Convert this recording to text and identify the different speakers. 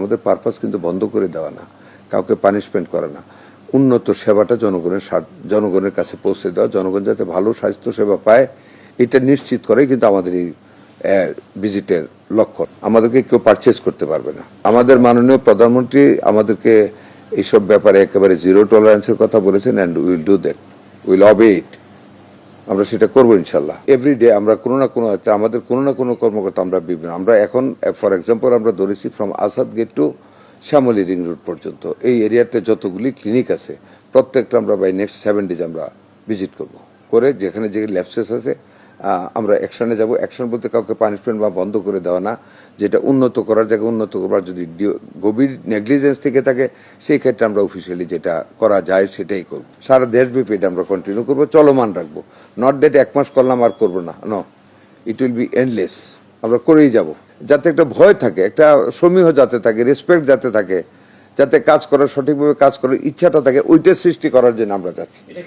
Speaker 1: আমাদের পারপাস কিন্তু বন্ধ করে দেওয়া না, কাউকে পানিশমেন্ট করা না, উন্নত সেবাটা জনগণের কাছে পৌঁছে দেওয়া, জনগণ যাতে ভালো স্বাস্থ্য সেবা পায় এটা নিশ্চিত করেই কিন্তু আমাদের এই ভিজিটের লক্ষ্য। আমাদেরকে কেউ পারচেজ করতে পারবে না। আমাদের মাননীয় প্রধানমন্ত্রী আমাদেরকে এইসব ব্যাপারে একেবারে জিরো টলারেন্সের কথা বলেছেন, and will do that, will obey it. আমরা সেটা করবো ইনশাল্লাহ। এভরিডে আমরা কোনো না কোনো আমাদের কোনো না কোনো কর্মকর্তা আমরা এখন ফর এক্সাম্পল আমরা ধরেছি from Asad gate to Shyamoli ring road পর্যন্ত এই এরিয়াতে যতগুলি ক্লিনিক আছে প্রত্যেকটা আমরা বাই নেক্সট 7 days আমরা ভিজিট করব, করে যেখানে যে ল্যাপসেস আছে আমরা অ্যাকশনে যাব। অ্যাকশন বলতে কাউকে পানিশমেন্ট বা বন্ধ করে দেওয়া না, যেটা উন্নত করার জায়গায় উন্নত করবার, যদি গভীর নেগলিজেন্স থেকে থাকে সেই ক্ষেত্রে আমরা অফিসিয়ালি যেটা করা যায় সেটাই করব। সারা দেশব্যাপী এটা আমরা কন্টিনিউ করবো, চলমান রাখবো। নট দ্যাট 1 মাস করলাম আর করবো না, no, it will be endless. আমরা করেই যাব, যাতে একটা ভয় থাকে, একটা সমীহ যাতে থাকে, রেসপেক্ট যাতে থাকে, যাতে কাজ করার সঠিকভাবে কাজ করার ইচ্ছাটা থাকে, ওইটা সৃষ্টি করার জন্য আমরা যাচ্ছি।